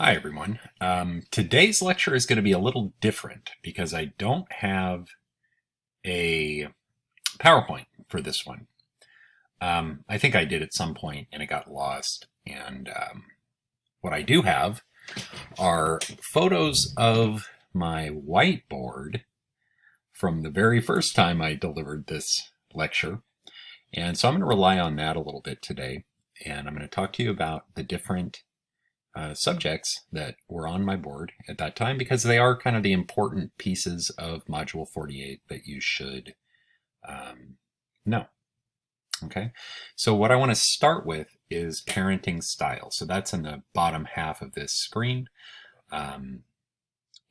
Hi, everyone. Today's lecture is going to be a little different because I don't have a PowerPoint for this one. I think I did at some point and it got lost. And what I do have are photos of my whiteboard from the very first time I delivered this lecture. And so I'm going to rely on that a little bit today. And I'm going to talk to you about the different subjects that were on my board at that time because they are kind of the important pieces of Module 48 that you should know. Okay, so what I want to start with is parenting style. So that's in the bottom half of this screen. And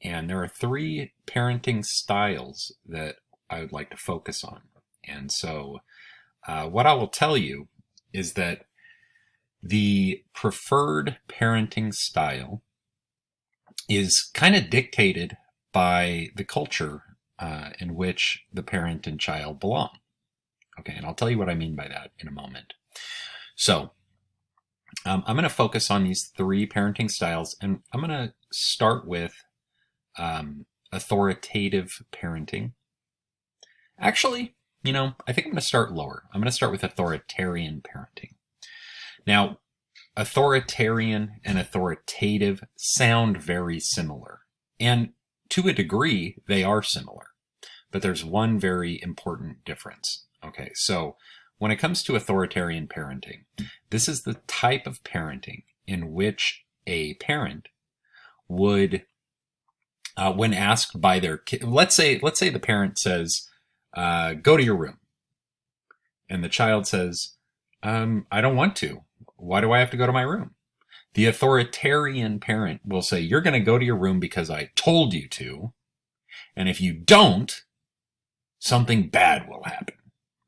there are three parenting styles that I would like to focus on. And so what I will tell you is that the preferred parenting style is kind of dictated by the culture in which the parent and child belong. Okay, and I'll tell you what I mean by that in a moment. So I'm going to focus on these three parenting styles, and I'm going to start with authoritative parenting. Actually, I think I'm going to start lower. I'm going to start with authoritarian parenting. Now, authoritarian and authoritative sound very similar. And to a degree, they are similar. But there's one very important difference. Okay, so when it comes to authoritarian parenting, this is the type of parenting in which a parent would, when asked by their kid, let's say the parent says, go to your room. And the child says, I don't want to. Why do I have to go to my room? The authoritarian parent will say, you're going to go to your room because I told you to. And if you don't, something bad will happen,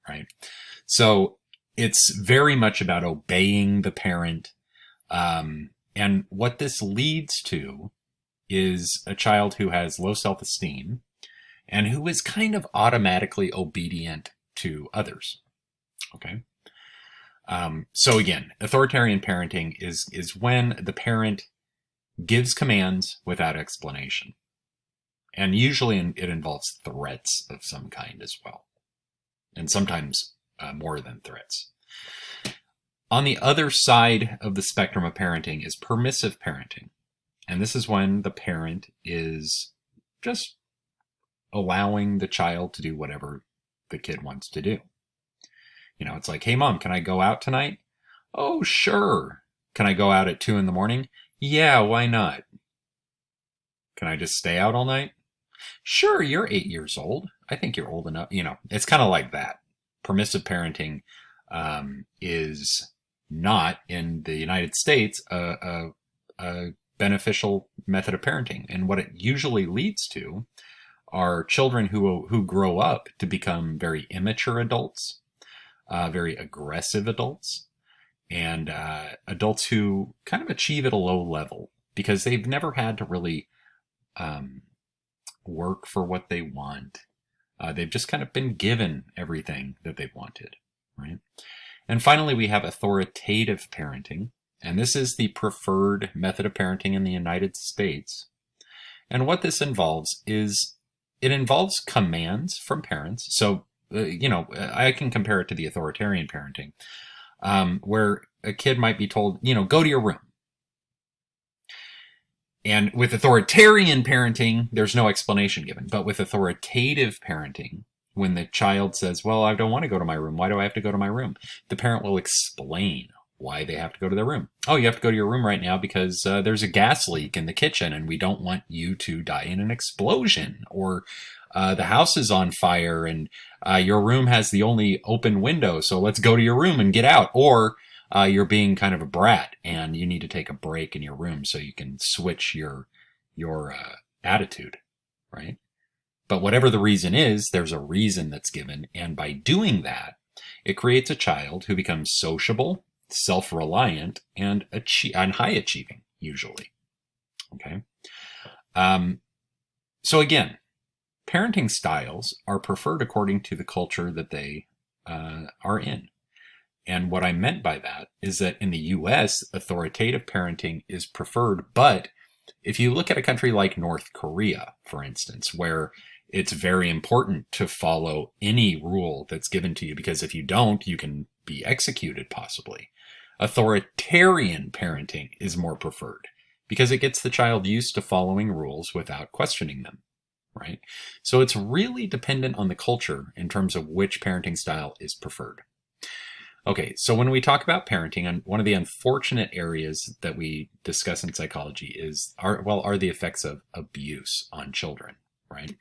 right? So it's very much about obeying the parent. And what this leads to is a child who has low self-esteem and who is kind of automatically obedient to others, okay? So again, authoritarian parenting is when the parent gives commands without explanation. And usually it involves threats of some kind as well. And sometimes more than threats. On the other side of the spectrum of parenting is permissive parenting. And this is when the parent is just allowing the child to do whatever the kid wants to do. It's like, hey, Mom, can I go out tonight? Oh, sure. Can I go out at 2 a.m? Yeah, why not? Can I just stay out all night? Sure, you're 8 years old. I think you're old enough. It's kind of like that. Permissive parenting is not, in the United States, a beneficial method of parenting. And what it usually leads to are children who grow up to become very immature adults. Very aggressive adults, and adults who kind of achieve at a low level because they've never had to really work for what they want. They've just kind of been given everything that they've wanted, right? And finally, we have authoritative parenting, and this is the preferred method of parenting in the United States. And what this involves is it involves commands from parents. So I can compare it to the authoritarian parenting, where a kid might be told, go to your room. And with authoritarian parenting, there's no explanation given. But with authoritative parenting, when the child says, well, I don't want to go to my room. Why do I have to go to my room? The parent will explain why they have to go to their room. Oh, you have to go to your room right now because there's a gas leak in the kitchen and we don't want you to die in an explosion. Or the house is on fire and your room has the only open window, so let's go to your room and get out. Or you're being kind of a brat and you need to take a break in your room so you can switch your attitude, right? But whatever the reason is, there's a reason that's given. And by doing that, it creates a child who becomes sociable, self-reliant, and high achieving, usually. Okay. So again, parenting styles are preferred according to the culture that they are in. And what I meant by that is that in the US, authoritative parenting is preferred. But if you look at a country like North Korea, for instance, where it's very important to follow any rule that's given to you, because if you don't, you can be executed possibly. Authoritarian parenting is more preferred because it gets the child used to following rules without questioning them, right? So it's really dependent on the culture in terms of which parenting style is preferred. Okay, so when we talk about parenting, and one of the unfortunate areas that we discuss in psychology are the effects of abuse on children, right?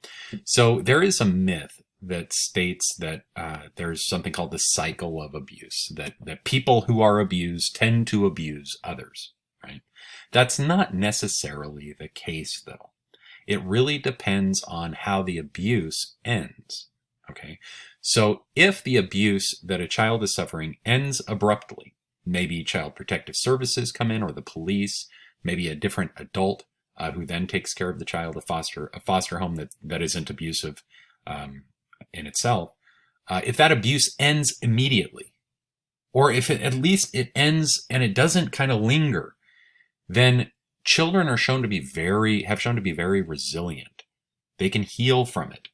So there is a myth that states that there's something called the cycle of abuse, that people who are abused tend to abuse others, right? That's not necessarily the case, though. It really depends on how the abuse ends, okay? So if the abuse that a child is suffering ends abruptly, maybe Child Protective Services come in or the police, maybe a different adult who then takes care of the child, a foster home that isn't abusive in itself. If that abuse ends immediately, or if at least it ends and it doesn't kind of linger, then children have shown to be very resilient. They can heal from it.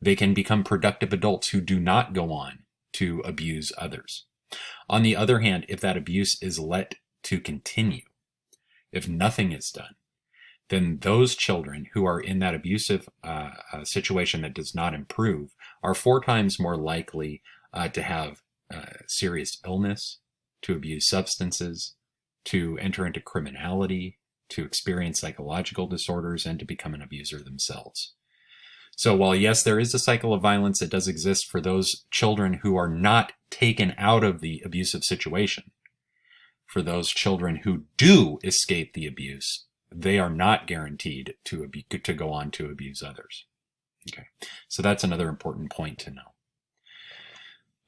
They can become productive adults who do not go on to abuse others. On the other hand, if that abuse is let to continue, if nothing is done, then those children who are in that abusive situation that does not improve are 4 times more likely to have serious illness, to abuse substances, to enter into criminality, to experience psychological disorders, and to become an abuser themselves. So while yes, there is a cycle of violence that does exist for those children who are not taken out of the abusive situation, for those children who do escape the abuse, they are not guaranteed to go on to abuse others. Okay, so that's another important point to know.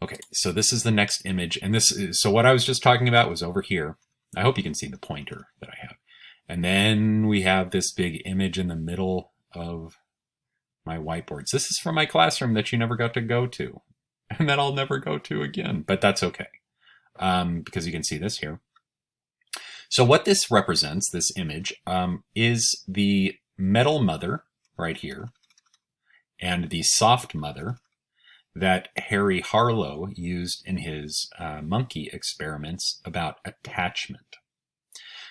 Okay, so this is the next image, and so what I was just talking about was over here. I hope you can see the pointer that I have. And then we have this big image in the middle of my whiteboards. This is from my classroom that you never got to go to, and that I'll never go to again, but that's okay, because you can see this here. So what this represents, this image, is the metal mother right here, and the soft mother that Harry Harlow used in his monkey experiments about attachment.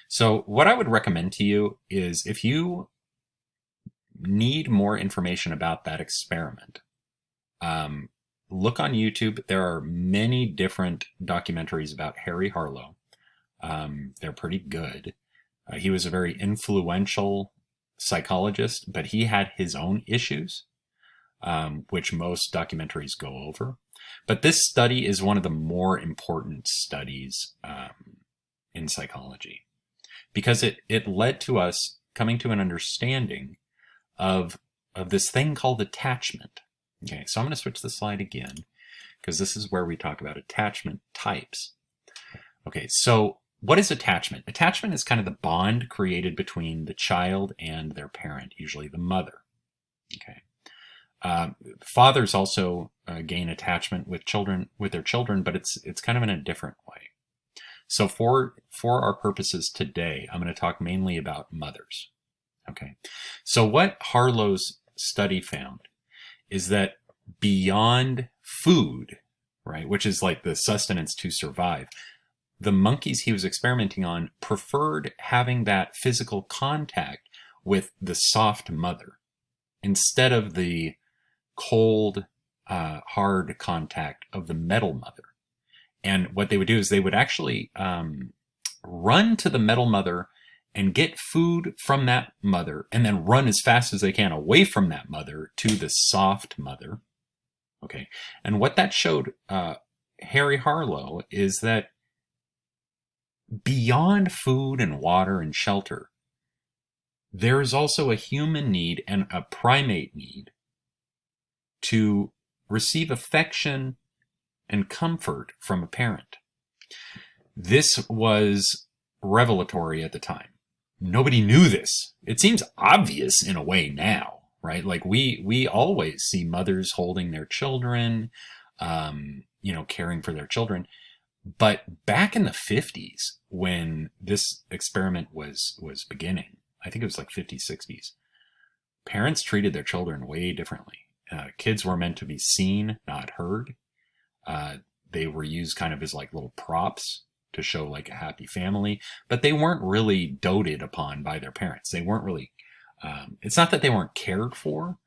So what I would recommend to you is, if you need more information about that experiment, look on YouTube. There are many different documentaries about Harry Harlow. They're pretty good. He was a very influential psychologist, but he had his own issues, which most documentaries go over. But this study is one of the more important studies in psychology, because it led to us coming to an understanding of this thing called attachment. Okay, so I'm going to switch the slide again, because this is where we talk about attachment types. Okay, so what is attachment? Attachment is kind of the bond created between the child and their parent, usually the mother. Okay. Fathers also gain attachment with their children, but it's kind of in a different way. So for our purposes today, I'm going to talk mainly about mothers. Okay. So what Harlow's study found is that beyond food, right, which is like the sustenance to survive, the monkeys he was experimenting on preferred having that physical contact with the soft mother instead of the cold, hard contact of the metal mother. And what they would do is they would actually run to the metal mother and get food from that mother, and then run as fast as they can away from that mother to the soft mother. Okay. And what that showed Harry Harlow is that beyond food and water and shelter, there is also a human need and a primate need to receive affection and comfort from a parent. This was revelatory at the time. Nobody knew this. It seems obvious in a way now, right? Like we always see mothers holding their children, caring for their children. But back in the 50s, when this experiment was beginning, I think it was like 50s, 60s, parents treated their children way differently. Kids were meant to be seen, not heard. They were used kind of as like little props to show like a happy family, but they weren't really doted upon by their parents. They weren't really, it's not that they weren't cared for,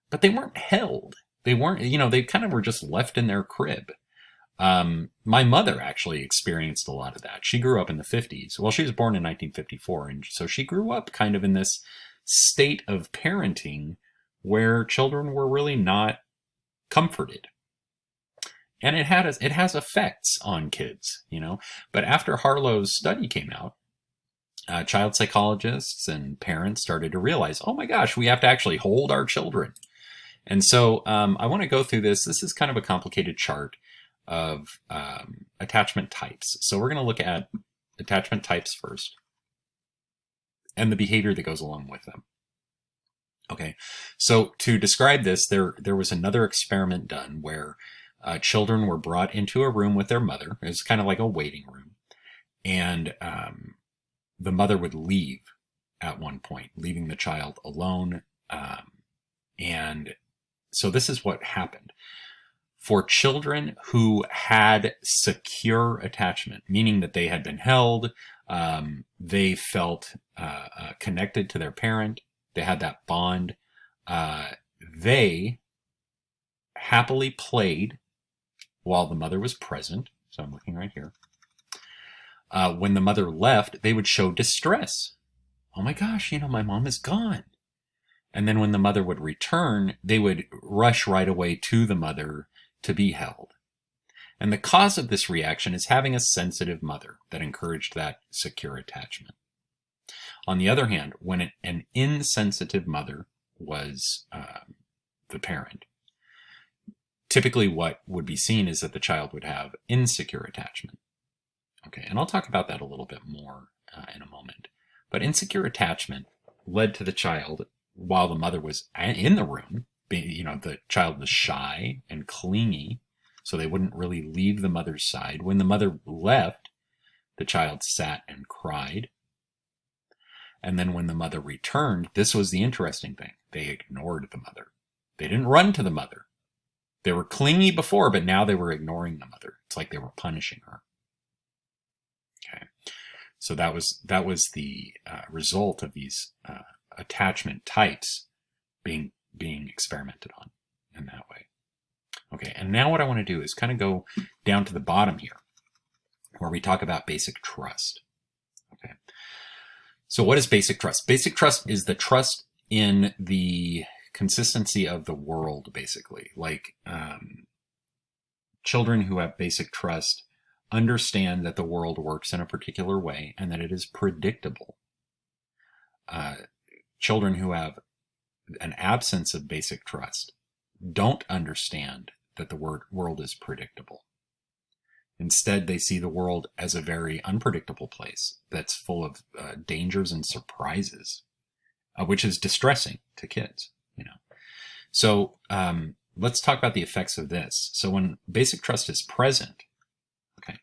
but they weren't held. They weren't, they kind of were just left in their crib. My mother actually experienced a lot of that. She grew up in the 50s. Well, she was born in 1954. And so she grew up kind of in this state of parenting where children were really not comforted. And it has effects on kids, But after Harlow's study came out, child psychologists and parents started to realize, oh my gosh, we have to actually hold our children. And so I want to go through this. This is kind of a complicated chart of attachment types. So we're going to look at attachment types first and the behavior that goes along with them. Okay, so to describe this, there was another experiment done where children were brought into a room with their mother. It was kind of like a waiting room. And the mother would leave at one point, leaving the child alone. And so this is what happened. For children who had secure attachment, meaning that they had been held, they felt connected to their parent, they had that bond, they happily played while the mother was present. So I'm looking right here. When the mother left, they would show distress. Oh my gosh, my mom is gone. And then when the mother would return, they would rush right away to the mother to be held. And the cause of this reaction is having a sensitive mother that encouraged that secure attachment. On the other hand, when an insensitive mother was the parent, typically what would be seen is that the child would have insecure attachment. Okay, and I'll talk about that a little bit more in a moment. But insecure attachment led to the child, while the mother was in the room, the child was shy and clingy, so they wouldn't really leave the mother's side. When the mother left, the child sat and cried. And then when the mother returned, this was the interesting thing. They ignored the mother. They didn't run to the mother. They were clingy before, but now they were ignoring the mother. It's like they were punishing her. Okay, so that was the result of these attachment types being experimented on in that way. Okay, and now what I want to do is kind of go down to the bottom here, where we talk about basic trust. Okay, so what is basic trust? Basic trust is the trust in the consistency of the world, basically. Like children who have basic trust understand that the world works in a particular way and that it is predictable. Children who have an absence of basic trust don't understand that the world is predictable. Instead, they see the world as a very unpredictable place that's full of dangers and surprises, which is distressing to kids. So let's talk about the effects of this. So when basic trust is present, okay,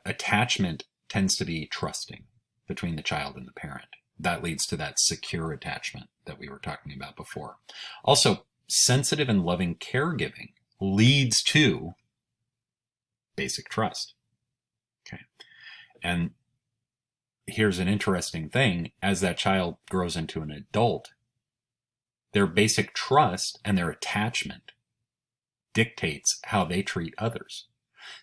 attachment tends to be trusting between the child and the parent. That leads to that secure attachment that we were talking about before. Also, sensitive and loving caregiving leads to basic trust. Okay. And here's an interesting thing. As that child grows into an adult, their basic trust and their attachment dictates how they treat others.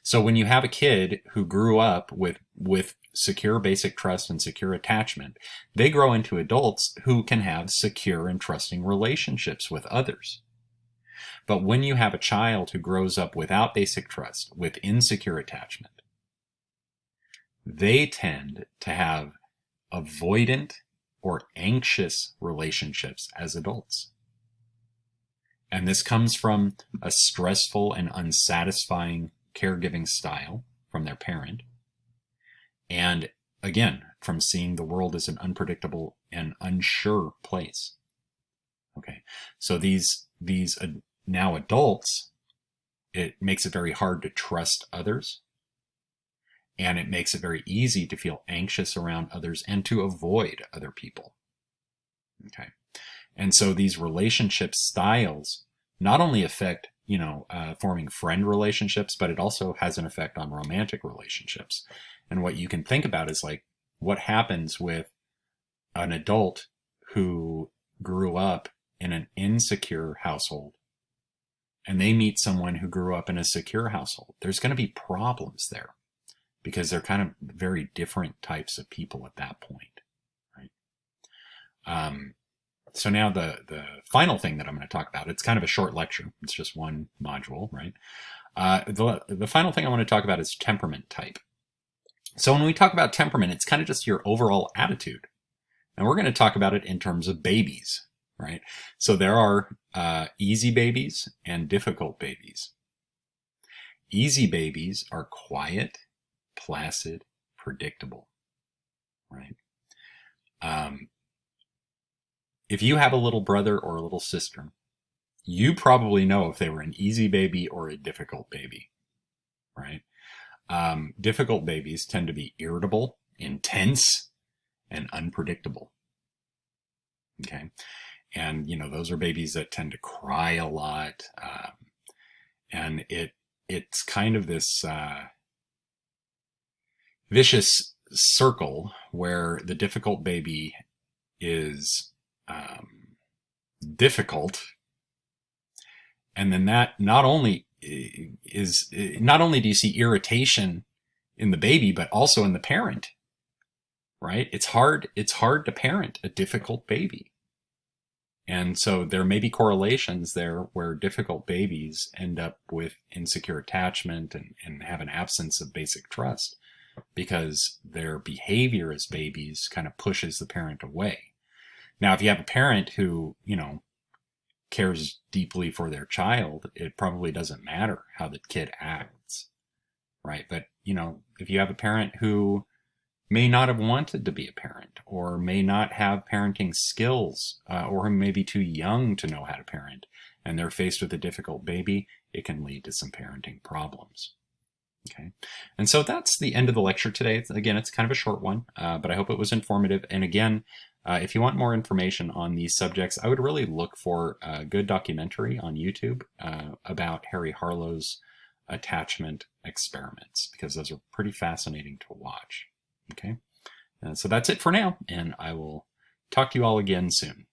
So when you have a kid who grew up with secure basic trust and secure attachment, they grow into adults who can have secure and trusting relationships with others. But when you have a child who grows up without basic trust, with insecure attachment, they tend to have avoidant or anxious relationships as adults. And this comes from a stressful and unsatisfying caregiving style from their parent. And again, from seeing the world as an unpredictable and unsure place. Okay, so these now adults, it makes it very hard to trust others. And it makes it very easy to feel anxious around others and to avoid other people. Okay. And so these relationship styles not only affect, forming friend relationships, but it also has an effect on romantic relationships. And what you can think about is like, what happens with an adult who grew up in an insecure household and they meet someone who grew up in a secure household? There's going to be problems there because they're kind of very different types of people at that point, right? So now the final thing that I'm going to talk about, it's kind of a short lecture. It's just one module, right? The final thing I want to talk about is temperament type. So when we talk about temperament, it's kind of just your overall attitude. And we're going to talk about it in terms of babies, right? So there are easy babies and difficult babies. Easy babies are quiet, placid, predictable, right? If you have a little brother or a little sister, you probably know if they were an easy baby or a difficult baby, right? Difficult babies tend to be irritable, intense, and unpredictable. Okay. And, those are babies that tend to cry a lot. And it's kind of this vicious circle where the difficult baby is difficult. And then that not only do you see irritation in the baby, but also in the parent, right? It's hard to parent a difficult baby. And so there may be correlations there where difficult babies end up with insecure attachment and have an absence of basic trust because their behavior as babies kind of pushes the parent away. Now, if you have a parent who, cares deeply for their child, it probably doesn't matter how the kid acts, right? But, if you have a parent who may not have wanted to be a parent or may not have parenting skills or who may be too young to know how to parent and they're faced with a difficult baby, it can lead to some parenting problems. Okay. And so that's the end of the lecture today. Again, it's kind of a short one, but I hope it was informative. And again, if you want more information on these subjects, I would really look for a good documentary on YouTube about Harry Harlow's attachment experiments, because those are pretty fascinating to watch. Okay. So that's it for now, and I will talk to you all again soon.